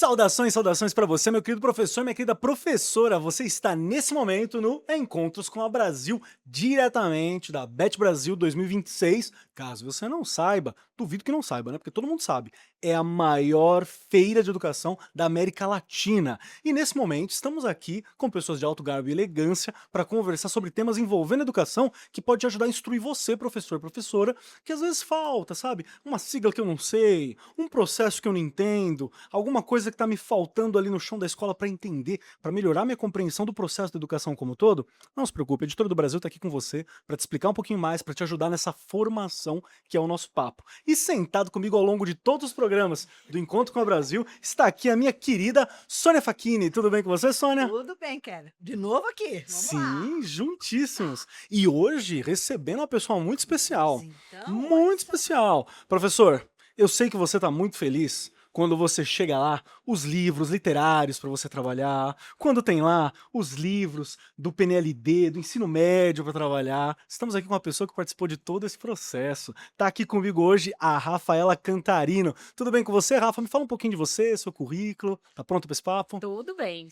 Saudações, saudações para você, meu querido professor, minha querida professora. Você está nesse momento no Encontros com a Brasil, diretamente da Bet Brasil 2026. Caso você não saiba, duvido que não saiba, né? Porque todo mundo sabe. É a maior feira de educação da América Latina. E nesse momento estamos aqui com pessoas de alto garbo e elegância para conversar sobre temas envolvendo educação que pode te ajudar a instruir você, professor, professora, que às vezes falta, sabe? Uma sigla que eu não sei, um processo que eu não entendo, alguma coisa que está me faltando ali no chão da escola para entender, para melhorar minha compreensão do processo da educação como um todo. Não se preocupe, a Editora do Brasil está aqui com você para te explicar um pouquinho mais, para te ajudar nessa formação que é o nosso papo. E sentado comigo ao longo de todos os programas do Encontro com a Brasil, está aqui a minha querida Sônia Facchini. Tudo bem com você, Sônia? Tudo bem, Keller. De novo aqui. Vamos lá. Sim, juntíssimos. E hoje recebendo uma pessoa muito especial. Então, olha Muito só. especial. Professor, eu sei que você está muito feliz quando você chega lá, os livros literários para você trabalhar, quando tem lá os livros do PNLD, do ensino médio para trabalhar. Estamos aqui com uma pessoa que participou de todo esse processo. Tá aqui comigo hoje a Rafaela Cantarino. Tudo bem com você, Rafa? Me fala um pouquinho de você, seu currículo. Tá pronto para esse papo? Tudo bem,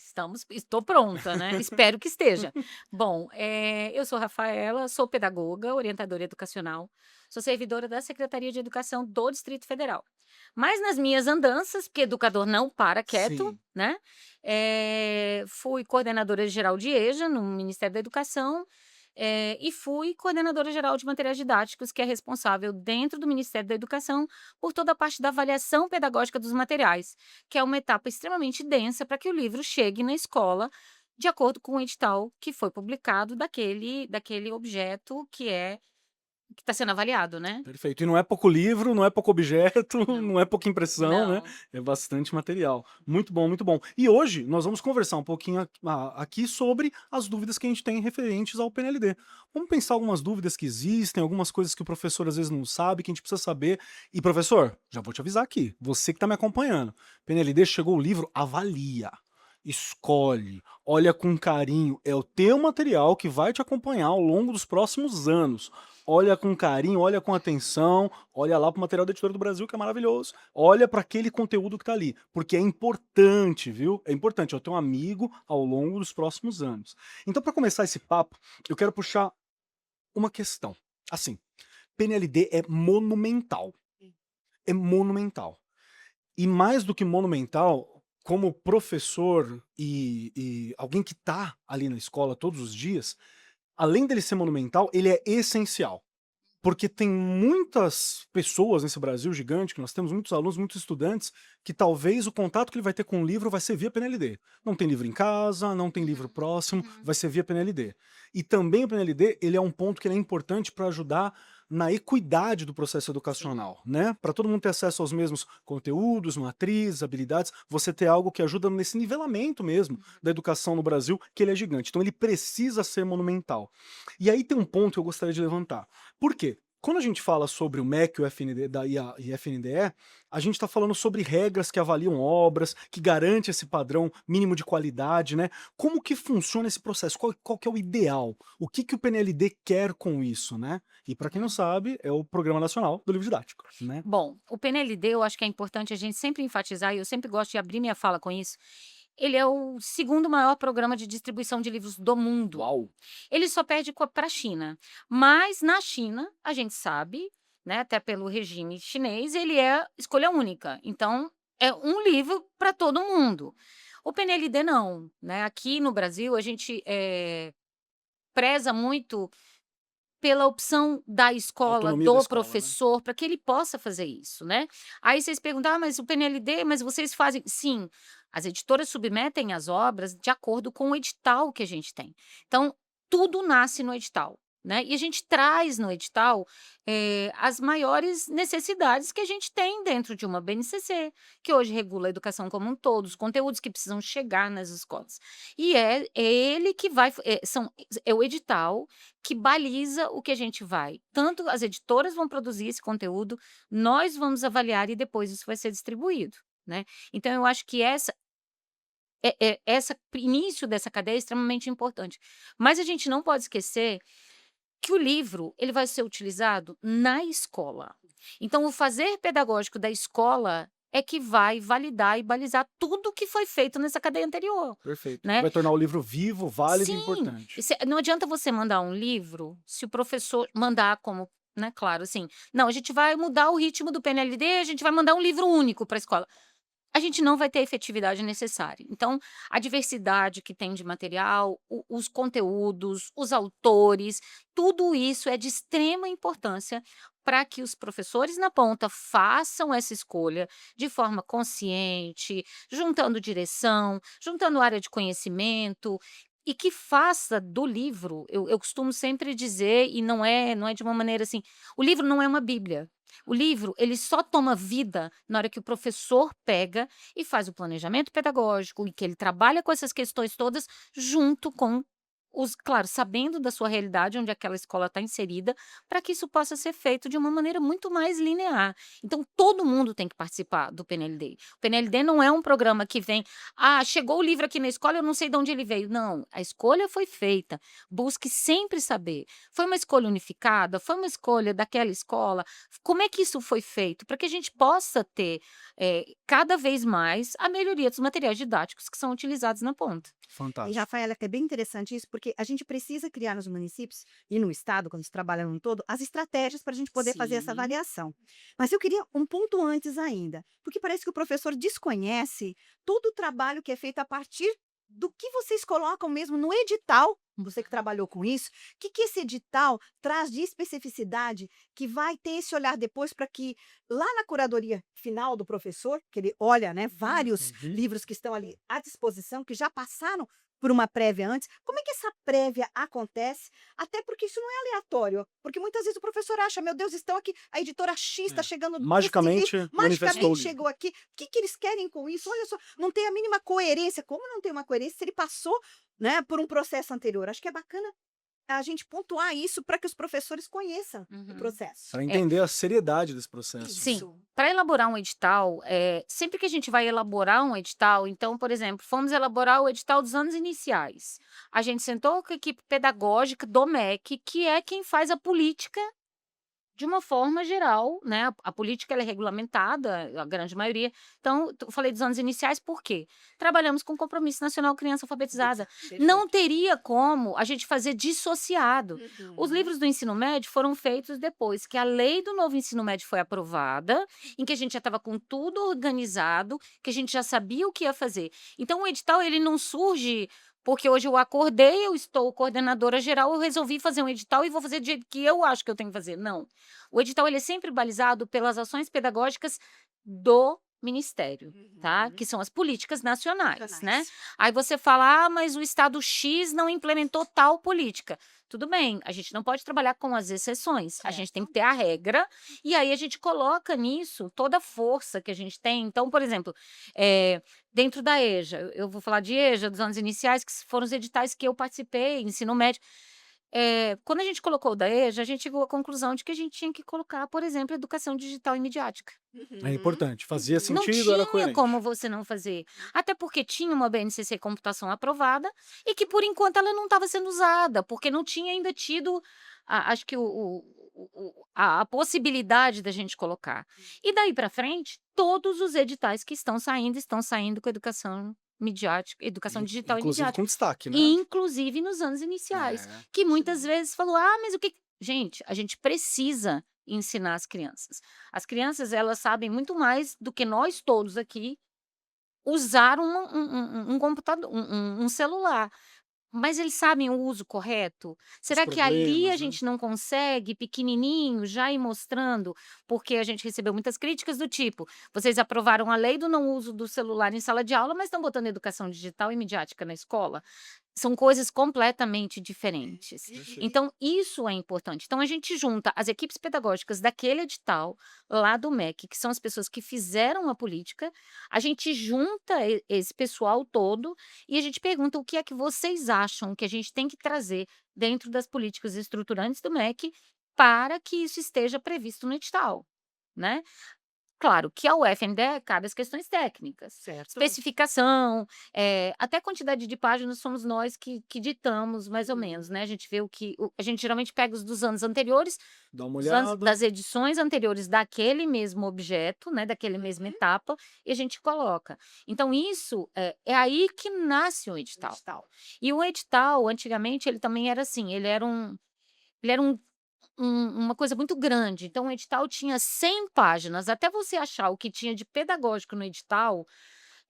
estou pronta, né? Espero que esteja. Bom, eu sou Rafaela, sou pedagoga, orientadora educacional, sou servidora da Secretaria de Educação do Distrito Federal. Mas nas minhas andanças, porque educador não para quieto, Sim. né? Fui coordenadora geral de EJA no Ministério da Educação. E fui coordenadora geral de materiais didáticos, que é responsável dentro do Ministério da Educação por toda a parte da avaliação pedagógica dos materiais, que é uma etapa extremamente densa para que o livro chegue na escola de acordo com o edital que foi publicado daquele objeto que está sendo avaliado, né? Perfeito. E não é pouco livro, não é pouco objeto, Não, não é pouca impressão, né? não. É bastante material. Muito bom, muito bom. E hoje nós vamos conversar um pouquinho aqui sobre as dúvidas que a gente tem referentes ao PNLD. Vamos pensar algumas dúvidas que existem, algumas coisas que o professor às vezes não sabe, que a gente precisa saber. E professor, já vou te avisar aqui, você que está me acompanhando, PNLD chegou o livro, avalia. Escolhe, olha com carinho, é o teu material que vai te acompanhar ao longo dos próximos anos. Olha com carinho, olha com atenção, olha lá para o material da Editora do Brasil, que é maravilhoso. Olha para aquele conteúdo que está ali, porque é importante, viu? É importante, é o teu amigo ao longo dos próximos anos. Então, para começar esse papo, eu quero puxar uma questão. Assim, PNLD é monumental. É monumental. E mais do que monumental, como professor e alguém que está ali na escola todos os dias, além dele ser monumental, ele é essencial. Porque tem muitas pessoas nesse Brasil gigante, que nós temos muitos alunos, muitos estudantes, que talvez o contato que ele vai ter com o livro vai ser via PNLD. Não tem livro em casa, não tem livro próximo, Uhum. vai ser via PNLD. E também o PNLD, ele é um ponto que ele é importante para ajudar na equidade do processo Sim. educacional, né? Para todo mundo ter acesso aos mesmos conteúdos, matrizes, habilidades, você ter algo que ajuda nesse nivelamento mesmo da educação no Brasil, que ele é gigante. Então ele precisa ser monumental. E aí tem um ponto que eu gostaria de levantar. Por quê? Quando a gente fala sobre o MEC o FND, e FNDE, a gente está falando sobre regras que avaliam obras, que garante esse padrão mínimo de qualidade, né? Como que funciona esse processo? Qual que é o ideal? O que, que o PNLD quer com isso, né? E para quem não Uhum. sabe, é o Programa Nacional do Livro Didático, né? Bom, o PNLD eu acho que é importante a gente sempre enfatizar, e eu sempre gosto de abrir minha fala com isso. Ele é o segundo maior programa de distribuição de livros do mundo. Uau! Ele só perde para a China. Mas na China, a gente sabe, né, até pelo regime chinês, ele é escolha única. Então, é um livro para todo mundo. O PNLD não, né? Aqui no Brasil, a gente preza muito pela opção da escola, Autonomia da do escola, né? professor, para que ele possa fazer isso, né. Aí vocês perguntam: "Ah, mas o PNLD, mas vocês fazem", sim, as editoras submetem as obras de acordo com o edital que a gente tem. Então, tudo nasce no edital, né, e a gente traz no edital, as maiores necessidades que a gente tem dentro de uma BNCC, que hoje regula a educação como um todo, os conteúdos que precisam chegar nas escolas. E é ele que vai é o edital que baliza o que a gente vai. Tanto as editoras vão produzir esse conteúdo, nós vamos avaliar e depois isso vai ser distribuído, né. Então eu acho que essa início dessa cadeia é extremamente importante. Mas a gente não pode esquecer que o livro, ele vai ser utilizado na escola. Então o fazer pedagógico da escola é que vai validar e balizar tudo que foi feito nessa cadeia anterior, Perfeito. né? Vai tornar o livro vivo, válido e Sim, importante. não adianta você mandar um livro se o professor mandar como, né, claro, assim, não, a gente vai mudar o ritmo do PNLD, a gente vai mandar um livro único para a escola. A gente não vai ter a efetividade necessária. Então, a diversidade que tem de material, os conteúdos, os autores, tudo isso é de extrema importância para que os professores na ponta façam essa escolha de forma consciente, juntando direção, juntando área de conhecimento. E que faça do livro, eu costumo sempre dizer, e não é de uma maneira assim, o livro não é uma bíblia. O livro, ele só toma vida na hora que o professor pega e faz o planejamento pedagógico e que ele trabalha com essas questões todas junto com os, claro, sabendo da sua realidade, onde aquela escola está inserida, para que isso possa ser feito de uma maneira muito mais linear. Então, todo mundo tem que participar do PNLD. O PNLD não é um programa que vem, chegou o livro aqui na escola, eu não sei de onde ele veio. Não, a escolha foi feita. Busque sempre saber. Foi uma escolha unificada? Foi uma escolha daquela escola? Como é que isso foi feito? Para que a gente possa ter cada vez mais a melhoria dos materiais didáticos que são utilizados na ponta. E, Fantástico. Rafaela, que é bem interessante isso, porque a gente precisa criar nos municípios e no estado, quando se trabalha num todo, as estratégias para a gente poder fazer essa Sim. avaliação. Mas eu queria um ponto antes ainda, porque parece que o professor desconhece todo o trabalho que é feito a partir do que vocês colocam mesmo no edital. Você que trabalhou com isso, o que, que esse edital traz de especificidade que vai ter esse olhar depois para que lá na curadoria final do professor, que ele olha, né, vários Uhum. livros que estão ali à disposição, que já passaram por uma prévia antes. Como é que essa prévia acontece? Até porque isso não é aleatório, porque muitas vezes o professor acha, meu Deus, estão aqui, a editora X está É. chegando com esse livro, Magicamente manifestou o magicamente livro. chegou aqui. O que, que eles querem com isso? Olha só, não tem a mínima coerência. Como não tem uma coerência se ele passou, né, por um processo anterior? Acho que é bacana a gente pontuar isso para que os professores conheçam o Uhum. processo. Para entender a seriedade desse processo. Sim, Isso. para elaborar um edital, sempre que a gente vai elaborar um edital, então, por exemplo, fomos elaborar o edital dos anos iniciais. A gente sentou com a equipe pedagógica do MEC, que é quem faz a política de uma forma geral, né? A política ela é regulamentada, a grande maioria. Então, eu falei dos anos iniciais, por quê? Trabalhamos com o Compromisso Nacional Criança Alfabetizada. Não teria como a gente fazer dissociado. Os Uhum. livros do ensino médio foram feitos depois que a lei do novo ensino médio foi aprovada, em que a gente já estava com tudo organizado, que a gente já sabia o que ia fazer. Então, o edital ele não surge porque hoje eu acordei, eu estou coordenadora geral, eu resolvi fazer um edital e vou fazer do jeito que eu acho que eu tenho que fazer. Não. O edital ele é sempre balizado pelas ações pedagógicas do Ministério, tá? Uhum. Que são as políticas nacionais, né? Nacionais. Aí você fala, mas o Estado X não implementou tal política. Tudo bem, a gente não pode trabalhar com as exceções, a gente tem que ter a regra, e aí a gente coloca nisso toda a força que a gente tem. Então, por exemplo, dentro da EJA, eu vou falar de EJA, dos anos iniciais, que foram os editais que eu participei, ensino médio. Quando a gente colocou o da EJA, a gente chegou à conclusão de que a gente tinha que colocar, por exemplo, educação digital e midiática. É Uhum. importante. Fazia Uhum. Não sentido, era tinha coerente. como você não fazer. Até porque tinha uma BNCC computação aprovada e que, por enquanto, ela não estava sendo usada, porque não tinha ainda tido, acho que, a possibilidade da gente colocar. E daí para frente, todos os editais que estão saindo com educação midiática, educação digital e Inclusive midiática. com destaque, né? Inclusive nos anos iniciais, É. que muitas vezes falou: mas o que. Gente, a gente precisa ensinar as crianças. As crianças, elas sabem muito mais do que nós todos aqui usar um computador, um celular. Mas eles sabem o uso correto? Será que ali a problemas, né? gente não consegue, pequenininho, já ir mostrando? Porque a gente recebeu muitas críticas do tipo: vocês aprovaram a lei do não uso do celular em sala de aula, mas estão botando educação digital e midiática na escola. São coisas completamente diferentes. Perfeito. Então, isso é importante. Então, a gente junta as equipes pedagógicas daquele edital, lá do MEC, que são as pessoas que fizeram a política, a gente junta esse pessoal todo e a gente pergunta o que é que vocês acham que a gente tem que trazer dentro das políticas estruturantes do MEC para que isso esteja previsto no edital, né? Claro que ao UFNDE cabe as questões técnicas, Certo. especificação, até quantidade de páginas somos nós que ditamos mais ou menos, né? A gente vê a gente geralmente pega os dos anos anteriores, Dá uma dos anos, olhada. das edições anteriores daquele mesmo objeto, né? Daquele mesma etapa, e a gente coloca. Então isso é aí que nasce o edital. E o edital, antigamente, ele também era assim, uma coisa muito grande. Então, o edital tinha 100 páginas. Até você achar o que tinha de pedagógico no edital,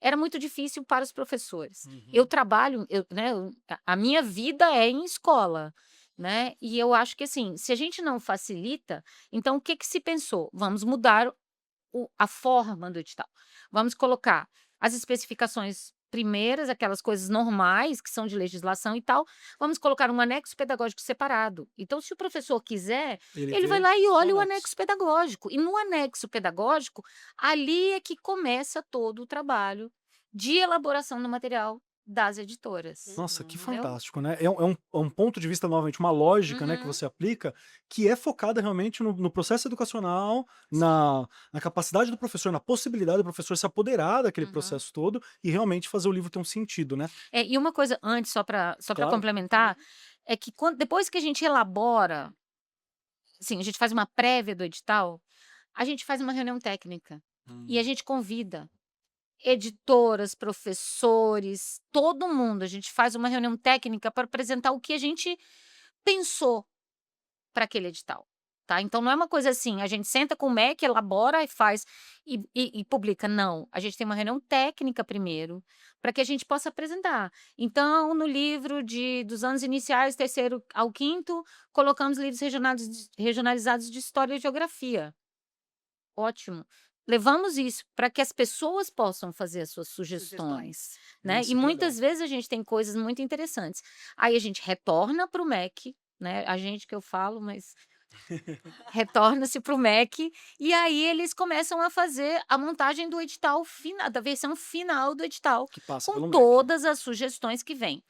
era muito difícil para os professores. Eu Uhum. trabalho, né, a minha vida é em escola, né? E eu acho que assim, se a gente não facilita, então o que que se pensou? Vamos mudar a forma do edital. Vamos colocar as especificações primeiras, aquelas coisas normais que são de legislação e tal, vamos colocar um anexo pedagógico separado. Então, se o professor quiser, Ele ele vai vê lá e o olha o anexo. anexo pedagógico. E no anexo pedagógico, ali é que começa todo o trabalho de elaboração do material das editoras. Nossa, que Entendeu? fantástico, né? É um ponto de vista, novamente, uma lógica, né, que Uhum. você aplica, que é focada realmente no processo educacional, na capacidade do professor, na possibilidade do professor se apoderar daquele Uhum. processo todo e realmente fazer o livro ter um sentido, né? E uma coisa antes, só para Claro. complementar, é que depois que a gente elabora, assim, a gente faz uma prévia do edital, a gente faz uma reunião técnica e a Hum. gente convida editoras, professores, todo mundo. A gente faz uma reunião técnica para apresentar o que a gente pensou para aquele edital, tá. Então não é uma coisa assim, a gente senta com o MEC, elabora e faz e publica, não. A gente tem uma reunião técnica primeiro, para que a gente possa apresentar. Então, no livro dos anos iniciais, terceiro ao quinto, colocamos livros regionalizados de história e geografia. Ótimo. Levamos isso para que as pessoas possam fazer as suas sugestões, né. E Nossa, que legal. muitas vezes a gente tem coisas muito interessantes. Aí a gente retorna para o MEC, né, a gente que eu falo, mas retorna-se para o MEC, e aí eles começam a fazer a montagem do edital final, da versão final do edital, Que passa com pelo MEC. todas as sugestões que vêm.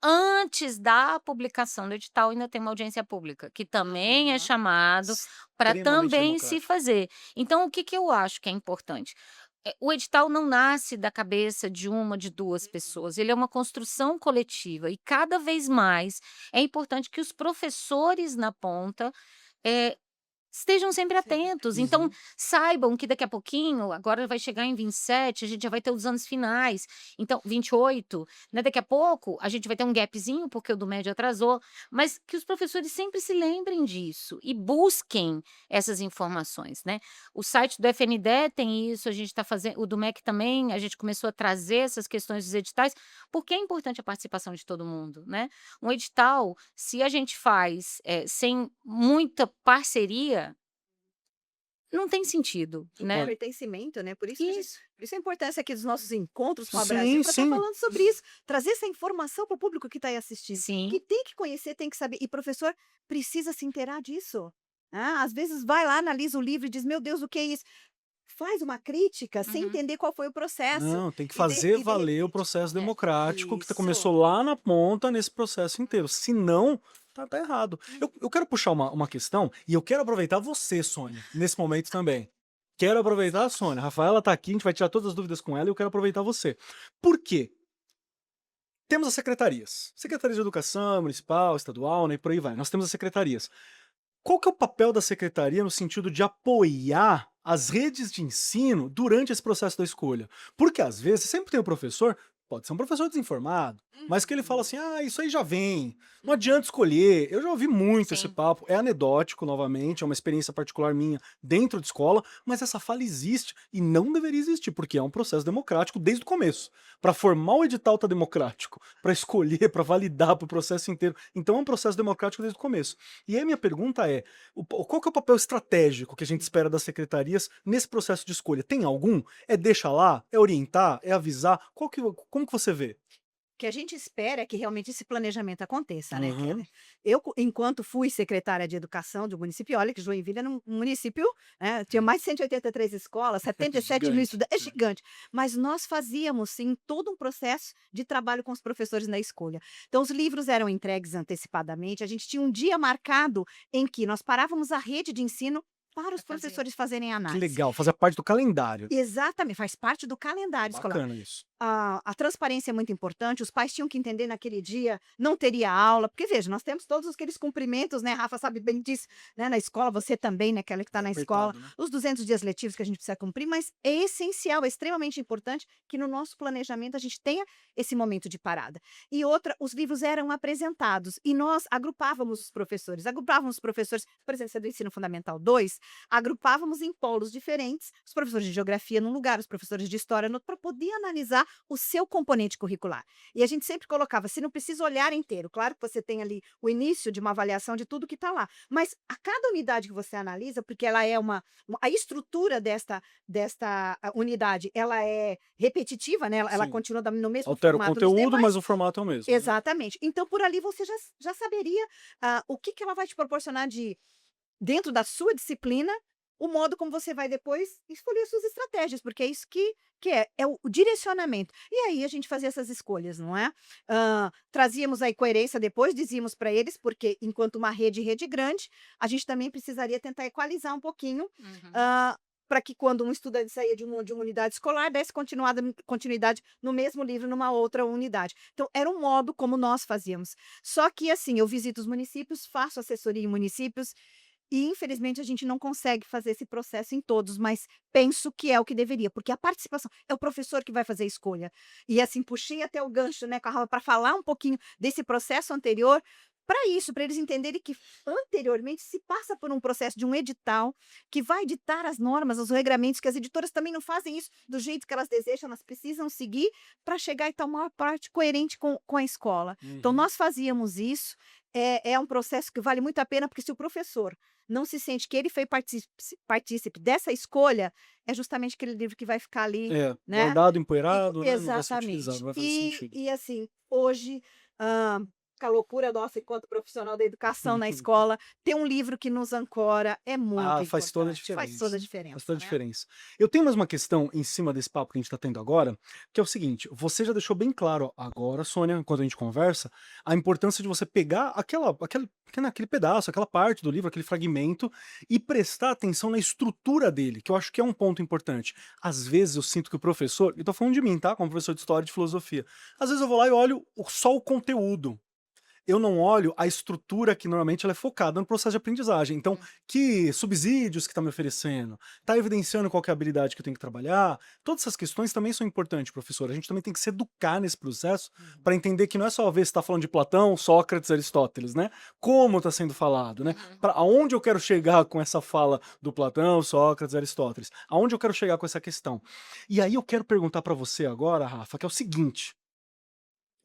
Antes da publicação do edital, ainda tem uma audiência pública, que também é chamado para Extremamente também se democrático. fazer. Então, o que que eu acho que é importante? O edital não nasce da cabeça de uma, de duas pessoas, ele é uma construção coletiva e cada vez mais é importante que os professores na ponta, eh, estejam sempre atentos, então Uhum. saibam que daqui a pouquinho, agora vai chegar em 27, a gente já vai ter os anos finais, então 28, né, daqui a pouco a gente vai ter um gapzinho, porque o do médio atrasou, mas que os professores sempre se lembrem disso e busquem essas informações, né. O site do FNDE tem isso, a gente está fazendo o do MEC também, a gente começou a trazer essas questões dos editais, porque é importante a participação de todo mundo, né. Um edital, se a gente faz, sem muita parceria, não tem sentido, É né. Olha, pertencimento, né, Isso. por isso a importância aqui dos nossos encontros com a Brasil, sim, para estar sim. falando sobre isso, trazer essa informação para o público que está aí assistindo, que Sim. tem que conhecer, tem que saber, e professor precisa se inteirar disso. Às vezes vai lá, analisa o livro e diz: "Meu Deus, o que é isso?". Faz uma crítica sem Uhum. entender qual foi o processo, Não, tem que e de fazer e de valer o repente processo É. democrático que isso. começou lá na ponta nesse processo inteiro. Se não, tá errado. Eu quero puxar uma questão e eu quero aproveitar você, Sônia, nesse momento também. Quero aproveitar a Sônia. A Rafaela tá aqui, a gente vai tirar todas as dúvidas com ela e eu quero aproveitar você. Por quê? Temos as secretarias. Secretarias de Educação, Municipal, Estadual, né, e por aí vai. Nós temos as secretarias. Qual que é o papel da secretaria no sentido de apoiar as redes de ensino durante esse processo da escolha? Porque às vezes sempre tem o professor, pode ser um professor desinformado, mas que ele fala assim: "Ah, isso aí já vem, não adianta escolher". Eu já ouvi muito esse Sim. papo, é anedótico novamente, é uma experiência particular minha dentro de escola, mas essa fala existe e não deveria existir, porque é um processo democrático desde o começo. Para formar o edital tá democrático, para escolher, para validar, para o processo inteiro. Então é um processo democrático desde o começo. E aí a minha pergunta é, qual que é o papel estratégico que a gente espera das secretarias nesse processo de escolha? Tem algum? É deixar lá? É orientar? É avisar? Como que você vê? O que a gente espera é que realmente esse planejamento aconteça, né, Aham. enquanto fui secretária de educação do município, olha que Joinville era um município, né, tinha mais de 183 escolas, 77 mil Gigante. estudantes, é gigante, mas nós fazíamos sim todo um processo de trabalho com os professores na escolha. Então os livros eram entregues antecipadamente, a gente tinha um dia marcado em que nós parávamos a rede de ensino para os Pra fazer. professores fazerem Que análise. legal, fazia parte do calendário. Exatamente, faz parte do calendário escolar. Bacana isso. A transparência é muito importante, os pais tinham que entender naquele dia, não teria aula, porque veja, nós temos todos aqueles cumprimentos, né, Rafa sabe bem disso, né, na escola, você também, né, aquela que está na escola, Apertado, né? os 200 dias letivos que a gente precisa cumprir, mas é essencial, é extremamente importante que no nosso planejamento a gente tenha esse momento de parada. E outra, os livros eram apresentados e nós agrupávamos os professores, por exemplo, você é do Ensino Fundamental 2, agrupávamos em polos diferentes, os professores de geografia num lugar, os professores de história no outro, para poder analisar o seu componente curricular. E a gente sempre colocava, se não precisa olhar inteiro, claro que você tem ali o início de uma avaliação de tudo que está lá, mas a cada unidade que você analisa, porque ela é a estrutura desta unidade, ela é repetitiva, né? Ela Sim. continua no mesmo Altera o formato dos conteúdo, demais. mas o formato é o mesmo, né? Exatamente. Então, por ali você já saberia o que ela vai te proporcionar dentro da sua disciplina, o modo como você vai depois escolher suas estratégias, porque é isso que é o direcionamento. E aí a gente fazia essas escolhas, não é? Trazíamos aí coerência depois, dizíamos para eles, porque enquanto uma rede grande, a gente também precisaria tentar equalizar um pouquinho, Uhum. para que quando um estudante saía de uma unidade escolar, desse continuidade no mesmo livro numa outra unidade. Então, era um modo como nós fazíamos. Só que, assim, eu visito os municípios, faço assessoria em municípios, e infelizmente a gente não consegue fazer esse processo em todos, mas penso que é o que deveria, porque a participação é o professor que vai fazer a escolha. E assim, puxei até o gancho, né, com a Rafa, para falar um pouquinho desse processo anterior, para isso, para eles entenderem que anteriormente se passa por um processo de um edital que vai ditar as normas, os regramentos, que as editoras também não fazem isso do jeito que elas desejam, elas precisam seguir para chegar e estar uma maior parte coerente com a escola. Então, Uhum. nós fazíamos isso, é um processo que vale muito a pena, porque se o professor não se sente que ele foi partícipe dessa escolha, é justamente aquele livro que vai ficar ali, É, né? guardado, empoeirado, né? Não vai ser utilizado, Exatamente. não vai fazer sentido. E assim, hoje, com a loucura nossa enquanto profissional da educação na escola, ter um livro que nos ancora é muito Ah, faz toda a importante, faz toda a diferença. Faz diferença, toda a né? diferença. Eu tenho mais uma questão em cima desse papo que a gente tá tendo agora, que é o seguinte: você já deixou bem claro agora, Sônia, enquanto a gente conversa, a importância de você pegar aquele pedaço, aquela parte do livro, aquele fragmento, e prestar atenção na estrutura dele, que eu acho que é um ponto importante. Às vezes eu sinto que o professor, e tô falando de mim, tá? Como professor de história e de filosofia. Às vezes eu vou lá e olho só o conteúdo. Eu não olho a estrutura que normalmente ela é focada no processo de aprendizagem. Então, que subsídios que está me oferecendo? Está evidenciando qual que é a habilidade que eu tenho que trabalhar? Todas essas questões também são importantes, professor. A gente também tem que se educar nesse processo para entender que não é só ver se está falando de Platão, Sócrates, Aristóteles, né? Como está sendo falado, né? Uhum. Para aonde eu quero chegar com essa fala do Platão, Sócrates, Aristóteles? Aonde eu quero chegar com essa questão? E aí eu quero perguntar para você agora, Rafa, que é o seguinte: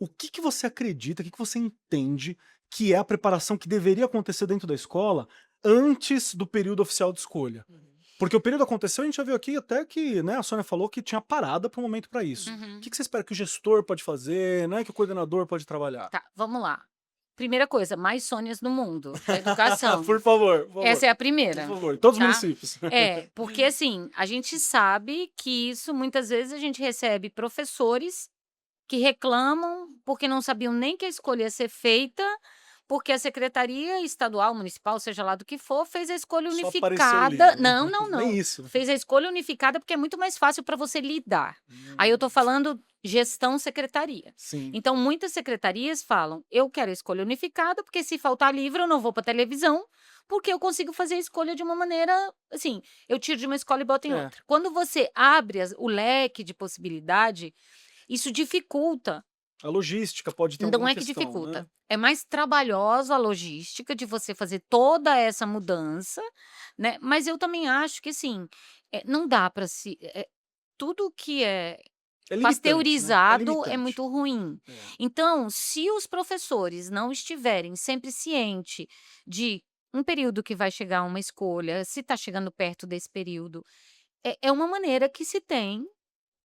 o que você acredita, o que você entende que é a preparação que deveria acontecer dentro da escola antes do período oficial de escolha? Porque o período aconteceu, a gente já viu aqui até que, né, a Sônia falou que tinha parada para o momento para isso. O Uhum. que você espera que o gestor pode fazer, né, que o coordenador pode trabalhar? Tá, vamos lá. Primeira coisa, mais Sônias no mundo da educação. Por favor, por favor. Essa é a Por primeira, favor, todos os tá? municípios. Porque assim, a gente sabe que isso muitas vezes a gente recebe professores que reclamam porque não sabiam nem que a escolha ia ser feita, porque a secretaria estadual, municipal, seja lá do que for, fez a escolha Só apareceu o unificada. livro. Não, não, Nem não. isso. Fez a escolha unificada porque é muito mais fácil para você lidar. Aí eu tô falando gestão secretaria. Sim. Então, muitas secretarias falam: eu quero a escolha unificada, porque se faltar livro, eu não vou para televisão, porque eu consigo fazer a escolha de uma maneira, assim, eu tiro de uma escola e boto em É. outra. Quando você abre o leque de possibilidade, isso dificulta. A logística pode ter Não alguma é que questão, dificulta. né? É mais trabalhosa a logística de você fazer toda essa mudança, né? Mas eu também acho que, assim, não dá para se. Tudo que é É limitante, né? É pasteurizado é limitante. muito ruim. É. Então, se os professores não estiverem sempre cientes de um período que vai chegar uma escolha, se está chegando perto desse período, é uma maneira que se tem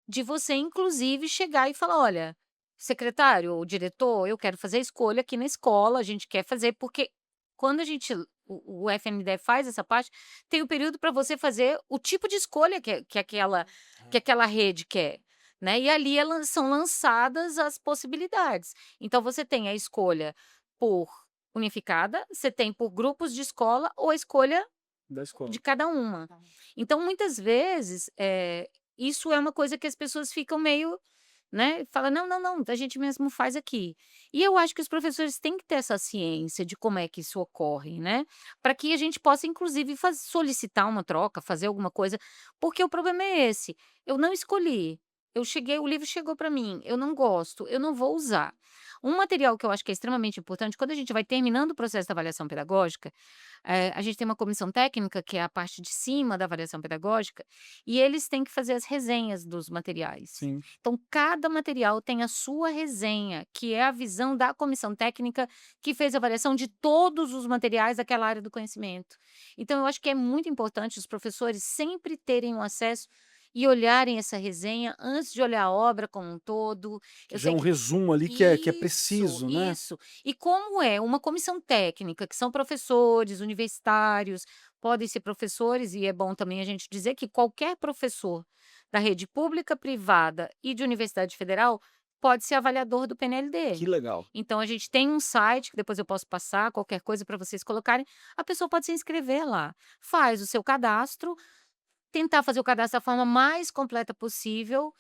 de você, inclusive, chegar e falar: olha, secretário ou diretor, eu quero fazer a escolha aqui na escola, a gente quer fazer, porque quando o FNDE faz essa parte, tem o período para você fazer o tipo de escolha que aquela rede quer. Né? E ali são lançadas as possibilidades. Então, você tem a escolha por unificada, você tem por grupos de escola ou a escolha Da escola. de cada uma. Então, muitas vezes, isso é uma coisa que as pessoas ficam meio, né, fala: "Não, não, não, a gente mesmo faz aqui". E eu acho que os professores têm que ter essa ciência de como é que isso ocorre, né, para que a gente possa inclusive solicitar uma troca, fazer alguma coisa, porque o problema é esse, eu não escolhi, o livro chegou para mim, eu não gosto, eu não vou usar. Um material que eu acho que é extremamente importante, quando a gente vai terminando o processo da avaliação pedagógica, a gente tem uma comissão técnica, que é a parte de cima da avaliação pedagógica, e eles têm que fazer as resenhas dos materiais. Sim. Então, cada material tem a sua resenha, que é a visão da comissão técnica que fez a avaliação de todos os materiais daquela área do conhecimento. Então, eu acho que é muito importante os professores sempre terem um acesso e olharem essa resenha antes de olhar a obra como um todo. Que Eu já é sei um que resumo ali que é isso, preciso, né? isso. E como é uma comissão técnica, que são professores universitários, podem ser professores, e é bom também a gente dizer que qualquer professor da rede pública, privada e de universidade federal pode ser avaliador do PNLD. Que legal. Então a gente tem um site, que depois eu posso passar qualquer coisa para vocês colocarem, a pessoa pode se inscrever lá, faz o seu cadastro, tentar fazer o cadastro da forma mais completa possível.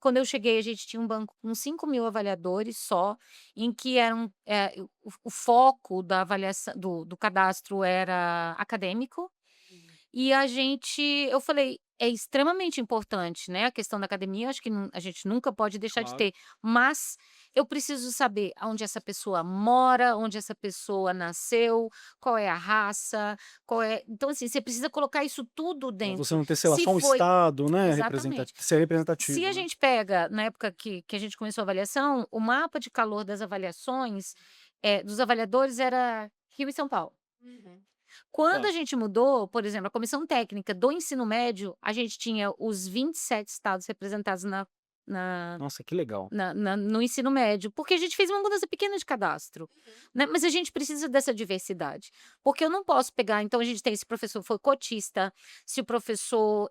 Quando eu cheguei, a gente tinha um banco com 5.000 avaliadores só, em que o foco da avaliação do cadastro era acadêmico. E eu falei, é extremamente importante, né, a questão da academia, acho que a gente nunca pode deixar de Claro. ter, mas eu preciso saber aonde essa pessoa mora, onde essa pessoa nasceu, qual é a raça, então assim, você precisa colocar isso tudo Pra você dentro. não ter, sei lá, Se só um foi estado, né, Exatamente. ser Se representativo, a né? gente pega, na época que a gente começou a avaliação, o mapa de calor das avaliações, dos avaliadores era Rio e São Paulo. Quando Tá. a gente mudou, por exemplo, a comissão técnica do ensino médio, a gente tinha os 27 estados representados na Nossa, que legal. no ensino médio, porque a gente fez uma mudança pequena de cadastro, né, mas a gente precisa dessa diversidade, porque eu não posso pegar, então a gente tem, se o professor for cotista, se o professor,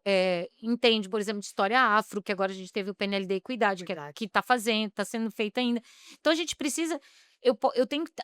entende, por exemplo, de história afro, que agora a gente teve o PNLD Equidade, Verdade. que está fazendo, está sendo feito ainda. Então a gente precisa,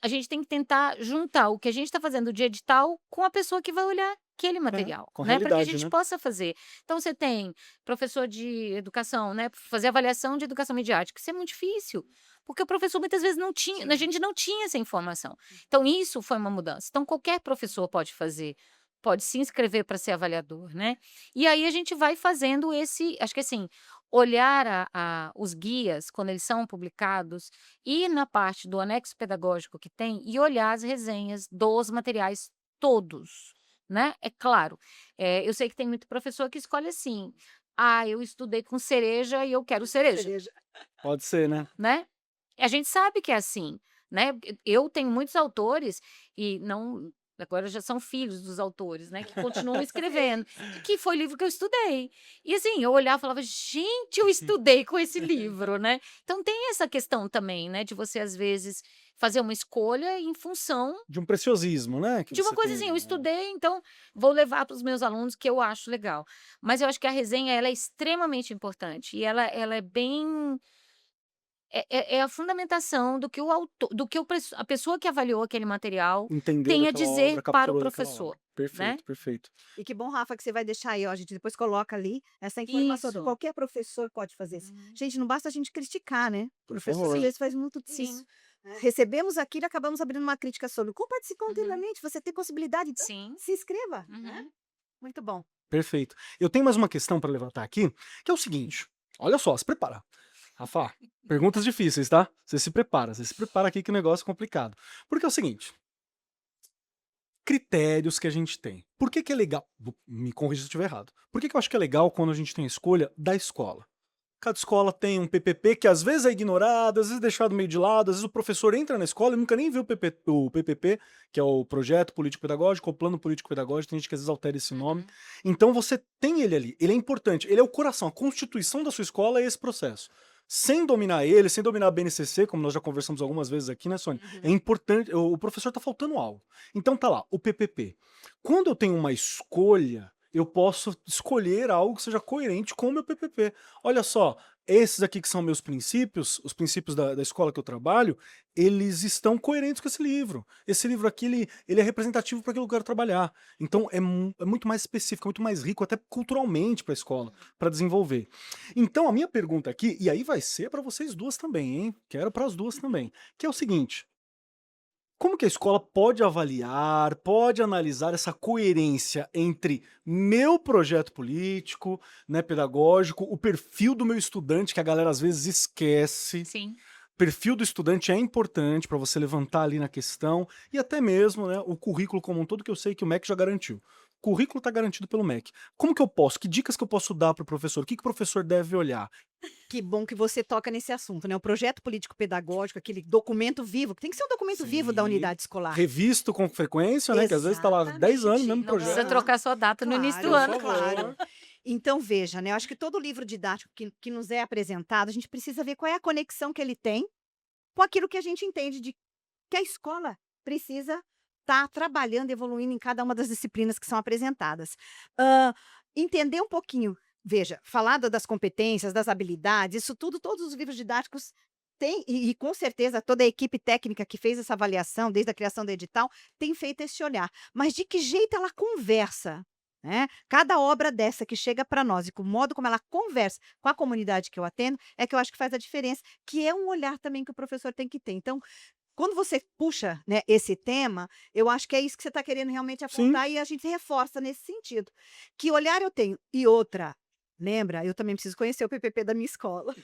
a gente tem que tentar juntar o que a gente está fazendo de edital com a pessoa que vai olhar aquele material, Com a né, para que a realidade, gente né? possa fazer. Então você tem professor de educação, né, fazer avaliação de educação midiática, isso é muito difícil, porque o professor muitas vezes não tinha, a gente não tinha essa informação. Então isso foi uma mudança. Então qualquer professor pode fazer, pode se inscrever para ser avaliador, né. E aí a gente vai fazendo acho que assim, olhar os guias quando eles são publicados, ir na parte do anexo pedagógico que tem e olhar as resenhas dos materiais todos, né. É claro, eu sei que tem muito professor que escolhe assim: "Ah, eu estudei com cereja e eu quero cereja", Cereja. Pode ser, né? né. A gente sabe que é assim, né. Eu tenho muitos autores e não, agora já são filhos dos autores, né, que continuam escrevendo, que foi livro que eu estudei. E assim, eu olhava e falava: "Gente, eu estudei com esse livro", né. Então tem essa questão também, né, de você às vezes fazer uma escolha em função De um preciosismo, né, que de uma você coisa tem assim, ali, eu né? estudei, então vou levar para os meus alunos que eu acho legal. Mas eu acho que a resenha, ela é extremamente importante e ela é bem, é a fundamentação do que o autor, do que a pessoa que avaliou aquele material Entendeu tem a daquela dizer obra, para o capturou daquela professor, obra. né. Perfeito, perfeito. E que bom, Rafa, que você vai deixar aí, ó, a gente depois coloca ali essa informação. Isso. Qualquer professor pode fazer isso. Gente, não basta a gente criticar, né? O Por professor às favor. vezes faz muito disso. Recebemos aquilo e acabamos abrindo uma crítica sobre. Compartilhe conteúdamente, você tem possibilidade, então Sim. se inscreva. Né? Uhum. Muito bom. Perfeito. Eu tenho mais uma questão para levantar aqui, que é o seguinte. Olha só, se prepara. Rafa, perguntas difíceis, tá? Você se prepara aqui que o negócio é complicado. Porque é o seguinte, critérios que a gente tem. Por que que é legal? Me corrija se eu estiver errado. Por que que eu acho que é legal quando a gente tem a escolha da escola? Cada escola tem um PPP que às vezes é ignorado, às vezes é deixado meio de lado, às vezes o professor entra na escola e nunca nem viu o PPP, que é o Projeto Político Pedagógico, ou Plano Político Pedagógico, tem gente que às vezes altera esse nome. Então você tem ele ali, ele é importante, ele é o coração, a constituição da sua escola é esse processo. Sem dominar ele, sem dominar a BNCC, como nós já conversamos algumas vezes aqui, né, Sônia? É importante, o professor tá faltando algo. Então tá lá, o PPP. Quando eu tenho uma escolha, eu posso escolher algo que seja coerente com o meu PPP. Olha só, esses aqui que são meus princípios, os princípios da escola que eu trabalho, eles estão coerentes com esse livro. Esse livro aqui, ele é representativo para aquilo que eu quero trabalhar. Então é muito mais específico, é muito mais rico, até culturalmente para a escola, para desenvolver. Então a minha pergunta aqui, e aí vai ser para vocês duas também, hein? Quero para as duas também, que é o seguinte: como que a escola pode avaliar, pode analisar essa coerência entre meu projeto político, né, pedagógico, o perfil do meu estudante, que a galera às vezes esquece. Sim. Perfil do estudante é importante para você levantar ali na questão, e até mesmo, né, o currículo como um todo, que eu sei que o MEC já garantiu. O currículo está garantido pelo MEC. Como que eu posso? Que dicas que eu posso dar para o professor? O que que o professor deve olhar? Que bom que você toca nesse assunto, né? O projeto político-pedagógico, aquele documento vivo, que tem que ser um documento vivo da Sim. unidade escolar. Revisto com frequência, né? Que às vezes está lá 10 anos, Exatamente. mesmo Não precisa projeto. trocar sua data no início do Claro, ano. Por favor. claro. Então, veja, né? Eu acho que todo livro didático que nos é apresentado, a gente precisa ver qual é a conexão que ele tem com aquilo que a gente entende de que a escola precisa estar trabalhando, evoluindo em cada uma das disciplinas que são apresentadas. Entender um pouquinho, veja, falar das competências, das habilidades, isso tudo, todos os livros didáticos têm, e com certeza toda a equipe técnica que fez essa avaliação, desde a criação do edital, tem feito esse olhar. Mas de que jeito ela conversa? Né? Cada obra dessa que chega para nós e com o modo como ela conversa com a comunidade que eu atendo, é que eu acho que faz a diferença, que é um olhar também que o professor tem que ter. Então, quando você puxa, né, esse tema, eu acho que é isso que você está querendo realmente Sim. apontar e a gente reforça nesse sentido. Que olhar eu tenho? E outra, lembra, eu também preciso conhecer o PPP da minha escola,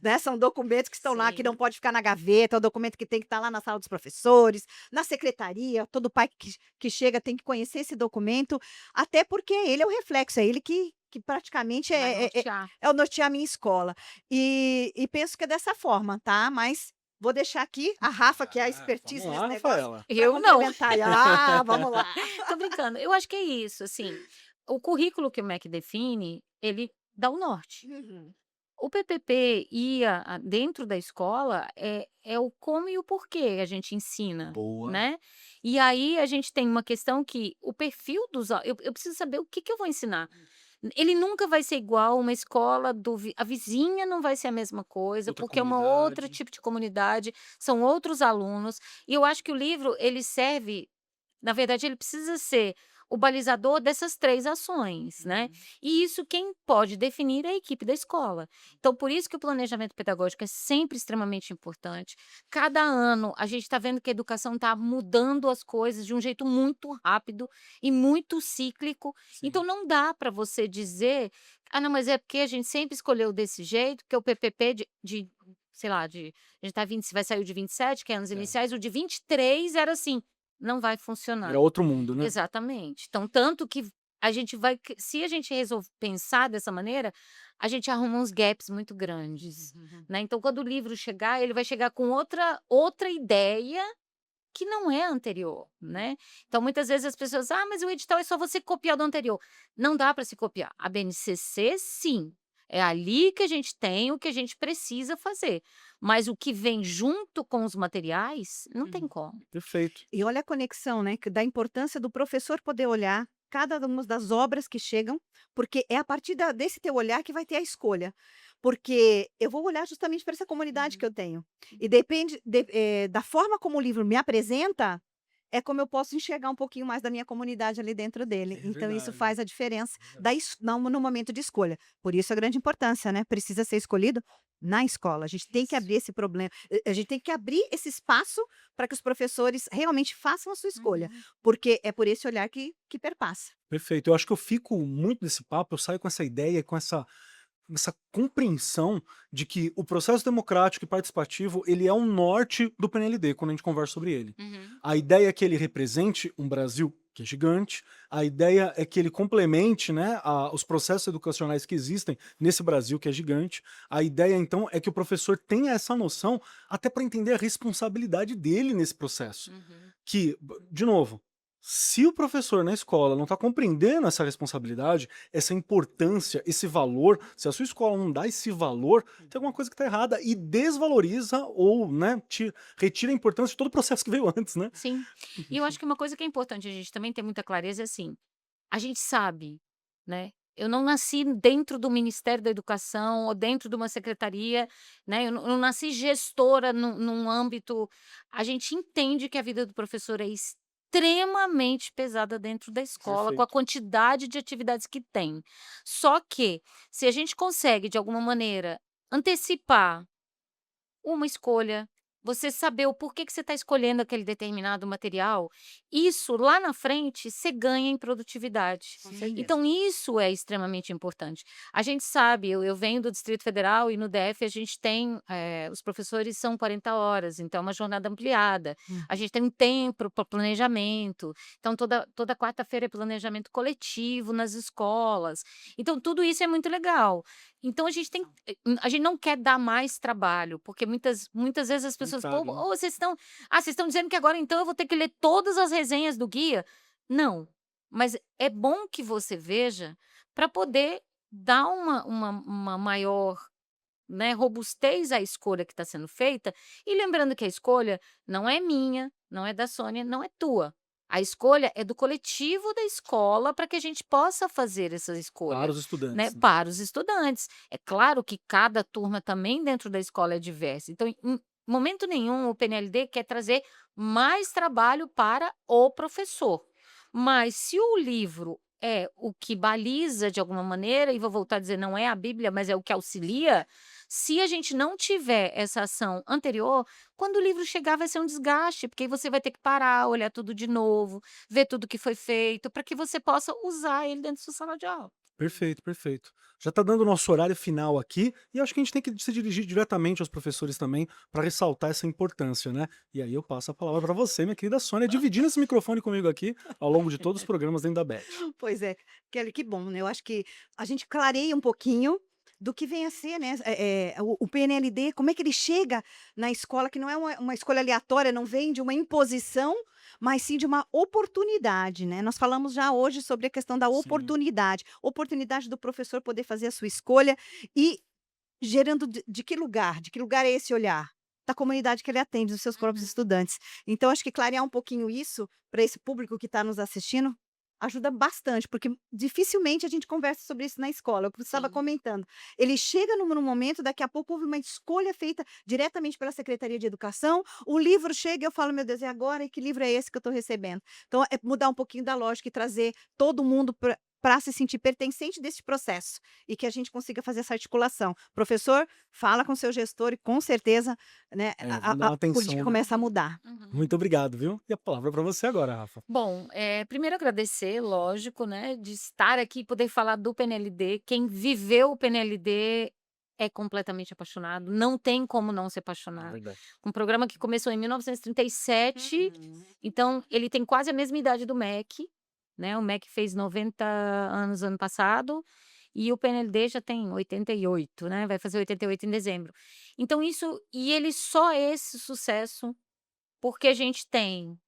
né? São documentos que estão lá, que Sim. não pode ficar na gaveta, é o documento que tem que estar lá na sala dos professores, na secretaria, todo pai que chega tem que conhecer esse documento, até porque ele é o reflexo, é ele que praticamente Vai nortear. é o nortear a minha escola. E penso que é dessa forma, tá? Mas vou deixar aqui a Rafa, que é a expertise Vamos nesse lá, negócio, Rafaela. pra Eu não. complementar. Ah, vamos lá. Tô brincando. Eu acho que é isso, assim, o currículo que o MEC define, ele dá o norte. Uhum. O PPP dentro da escola é o como e o porquê a gente ensina, Boa. né. E aí a gente tem uma questão que o perfil dos a eu preciso saber o que que eu vou ensinar. Ele nunca vai ser igual uma escola a vizinha não vai ser a mesma coisa, Outra porque é uma outro comunidade. tipo de comunidade, são outros alunos, e eu acho que o livro ele serve na verdade ele precisa ser o balizador dessas 3 ações, né. E isso quem pode definir é a equipe da escola. Então por isso que o planejamento pedagógico é sempre extremamente importante. Cada ano a gente está vendo que a educação está mudando as coisas de um jeito muito rápido e muito cíclico, então Sim. não dá para você dizer: "Ah não, mas é porque a gente sempre escolheu desse jeito, que o PPP sei lá, a gente tá 20 vai sair o de 27 que é anos É. iniciais, o de 23 era assim". Não vai funcionar. Era outro mundo, né? Exatamente. Então, tanto que a gente vai se a gente resolve pensar dessa maneira, a gente arruma uns gaps muito grandes, né. Então, quando o livro chegar, ele vai chegar com outra ideia que não é a anterior, né. Então, muitas vezes as pessoas: "Ah, mas o edital é só você copiar do anterior". Não dá para se copiar. A BNCC, sim, é ali que a gente tem o que a gente precisa fazer, mas o que vem junto com os materiais, não tem Uhum. como. Perfeito. E olha a conexão, né, da importância do professor poder olhar cada uma das obras que chegam, porque é a partir desse teu olhar que vai ter a escolha. Porque eu vou olhar justamente para essa comunidade que eu tenho. E depende da forma como o livro me apresenta, é como eu posso enxergar um pouquinho mais da minha comunidade ali dentro dele. É Então isso verdade. faz a diferença É verdade. no momento de escolha. Por isso a grande importância, né? Precisa ser escolhido na escola. A gente tem que Isso. abrir esse problema, a gente tem que abrir esse espaço para que os professores realmente façam a sua escolha, porque é por esse olhar que perpassa. Perfeito. Eu acho que eu fico muito desse papo, eu saio com essa ideia, com essa compreensão de que o processo democrático e participativo, ele é um norte do PNLD, quando a gente conversa sobre ele. Uhum. A ideia é que ele represente um Brasil que é gigante, a ideia é que ele complemente, né, os processos educacionais que existem nesse Brasil que é gigante. A ideia, então, é que o professor tenha essa noção até para entender a responsabilidade dele nesse processo. Uhum. Que, de novo, se o professor na escola não está compreendendo essa responsabilidade, essa importância, esse valor, se a sua escola não dá esse valor, tem alguma coisa que está errada e desvaloriza ou, né, retira a importância de todo o processo que veio antes, né? Sim. E eu acho que uma coisa que é importante a gente também ter muita clareza é assim, a gente sabe, né, Eu não nasci dentro do Ministério da Educação ou dentro de uma secretaria, né, eu não nasci gestora num âmbito. A gente entende que a vida do professor é extremamente pesada dentro da escola, com a Perfeito. quantidade de atividades que tem. Só que, se a gente consegue, de alguma maneira, antecipar uma escolha, você saber o porquê que você está escolhendo aquele determinado material, isso lá na frente você ganha em produtividade. Com Sim. certeza. Então isso é extremamente importante. A gente sabe, eu venho do Distrito Federal e no DF a gente tem, os professores são 40 horas, então é uma jornada ampliada. Hum. A gente tem um tempo para planejamento, então toda quarta-feira é planejamento coletivo nas escolas. Então tudo isso é muito legal. Então a gente não quer dar mais trabalho, porque muitas vezes as pessoas: "Pô, Contrário, né? ô, vocês estão dizendo que agora então eu vou ter que ler todas as resenhas do guia?". Não, mas é bom que você veja para poder dar uma maior, né, robustez à escolha que está sendo feita, e lembrando que a escolha não é minha, não é da Sônia, não é tua. A escolha é do coletivo da escola para que a gente possa fazer essa Para escolha, os né, estudantes, né? para os estudantes. É claro que cada turma também dentro da escola é diversa, então em momento nenhum o PNLD quer trazer mais trabalho para o professor. Mas se o livro é o que baliza de alguma maneira, e vou voltar a dizer, não é a Bíblia, mas é o que auxilia, se a gente não tiver essa ação anterior, quando o livro chegar vai ser um desgaste, porque aí você vai ter que parar, olhar tudo de novo, ver tudo que foi feito, para que você possa usar ele dentro da sua sala de aula. Perfeito, perfeito. Já está dando o nosso horário final aqui, e acho que a gente tem que se dirigir diretamente aos professores também, para ressaltar essa importância, né? E aí eu passo a palavra para você, minha querida Sônia, dividindo esse microfone comigo aqui, ao longo de todos os programas dentro da Bet. Pois é, Kelly, que bom, né, eu acho que a gente clareia um pouquinho do que vem a ser, né, o PNLD, como é que ele chega na escola, que não é uma escolha aleatória, não vem de uma imposição, mas sim de uma oportunidade, né. Nós falamos já hoje sobre a questão da Sim. oportunidade do professor poder fazer a sua escolha e gerando de que lugar é esse olhar? Da comunidade que ele atende, dos seus próprios Uhum. estudantes. Então acho que clarear um pouquinho isso, para esse público que está nos assistindo, ajuda bastante, porque dificilmente a gente conversa sobre isso na escola, é o que você estava Sim. comentando. Ele chega num momento, daqui a pouco houve uma escolha feita diretamente pela Secretaria de Educação, o livro chega e eu falo: "Meu Deus, e agora? E que livro é esse que eu estou recebendo?". Então é mudar um pouquinho da lógica e trazer todo mundo para se sentir pertencente desse processo, e que a gente consiga fazer essa articulação. Professor, fala com seu gestor e com certeza, né, É, a vamos dar a uma a política atenção, né? começa a mudar. Uhum. Muito obrigado, viu? E a palavra para você agora, Rafa. Bom, primeiro agradecer, lógico, né, de estar aqui e poder falar do PNLD. Quem viveu o PNLD é completamente apaixonado, não tem como não ser É apaixonado. verdade. Um programa que começou em 1937, Uhum. então ele tem quase a mesma idade do MEC, né, o MEC fez 90 anos ano passado, e o PNLD já tem 88, né, vai fazer 88 em dezembro. Então ele só é esse sucesso porque a gente tem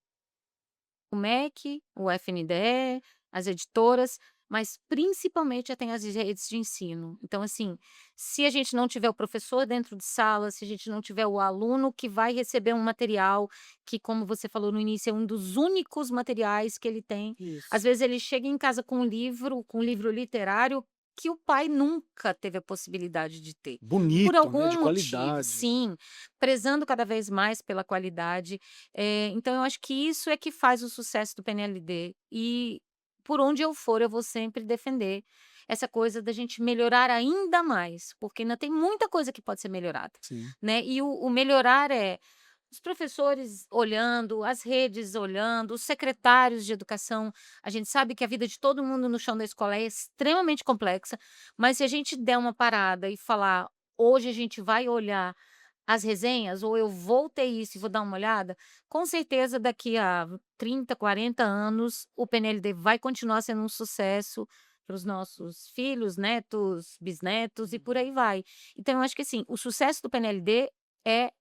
o MEC, o FNDE, as editoras, mas principalmente já tem as redes de ensino. Então, assim, se a gente não tiver o professor dentro de sala, se a gente não tiver o aluno que vai receber um material que, como você falou no início, é um dos únicos materiais que ele tem. Às Isso. vezes ele chega em casa com um livro literário que o pai nunca teve a possibilidade de ter. Por Bonito, né? De algum motivo, qualidade. sim, prezando cada vez mais pela qualidade. Então eu acho que isso é que faz o sucesso do PNLD, e por onde eu for eu vou sempre defender essa coisa da gente melhorar ainda mais, porque ainda tem muita coisa que pode ser melhorada, Sim. né, e o melhorar é os professores olhando, as redes olhando, os secretários de educação. A gente sabe que a vida de todo mundo no chão da escola é extremamente complexa, mas se a gente der uma parada e falar: "Hoje a gente vai olhar as resenhas", ou eu vou ter isso e vou dar uma olhada, com certeza daqui a 30, 40 anos o PNLD vai continuar sendo um sucesso para os nossos filhos, netos, bisnetos e por aí vai. Então eu acho que assim, o sucesso do PNLD é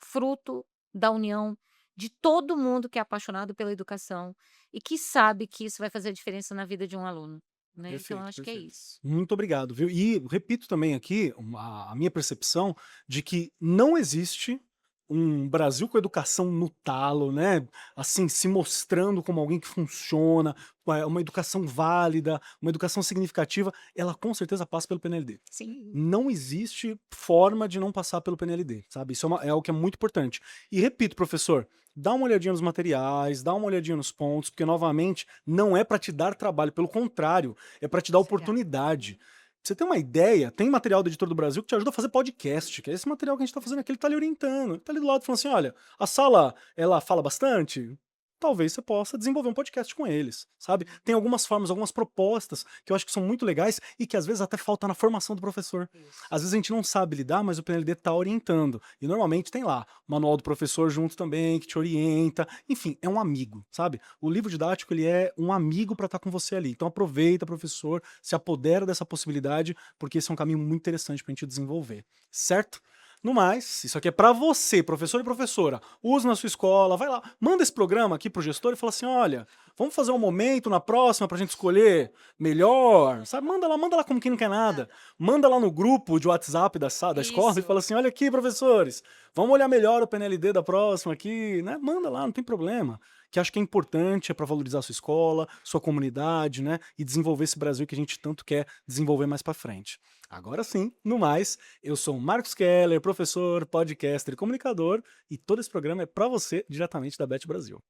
fruto da união de todo mundo que é apaixonado pela educação e que sabe que isso vai fazer diferença na vida de um aluno, né, então eu Perfeito, acho que é perfeito. isso. Muito obrigado, viu? E repito também aqui a minha percepção de que não existe um Brasil com educação no talo, né? Assim, se mostrando como alguém que funciona, uma educação válida, uma educação significativa, ela com certeza passa pelo PNLD. Sim. Não existe forma de não passar pelo PNLD, sabe? Isso é algo que é muito importante. E repito, professor, dá uma olhadinha nos materiais, dá uma olhadinha nos pontos, porque, novamente, não é para te dar trabalho, pelo contrário, é para te dar Será? oportunidade. Pra você ter uma ideia, tem material do Editor do Brasil que te ajuda a fazer podcast, que é esse material que a gente tá fazendo aqui, ele tá lhe orientando, ele tá ali do lado falando assim, olha, a sala, ela fala bastante? Talvez você possa desenvolver um podcast com eles, sabe? Tem algumas formas, algumas propostas que eu acho que são muito legais e que às vezes até falta na formação do professor. Isso. Às vezes a gente não sabe lidar, mas o PNLD tá orientando. E normalmente tem lá o manual do professor junto também, que te orienta. Enfim, é um amigo, sabe? O livro didático, ele é um amigo para estar com você ali. Então aproveita, professor, se apodera dessa possibilidade, porque esse é um caminho muito interessante pra gente desenvolver, certo? No mais, isso aqui é para você, professor e professora. Use na sua escola, vai lá, manda esse programa aqui pro gestor e fala assim, olha, vamos fazer um momento na próxima pra gente escolher melhor, sabe? Manda lá como quem não quer nada. Manda lá no grupo de WhatsApp da escola e Isso. fala assim, olha aqui, professores, vamos olhar melhor o PNLD da próxima aqui, né? Manda lá, não tem problema. Que acho que é importante, é para valorizar a sua escola, sua comunidade, né? E desenvolver esse Brasil que a gente tanto quer desenvolver mais para frente. Agora sim, no mais, eu sou o Marcos Keller, professor, podcaster e comunicador, e todo esse programa é para você diretamente da Bet Brasil.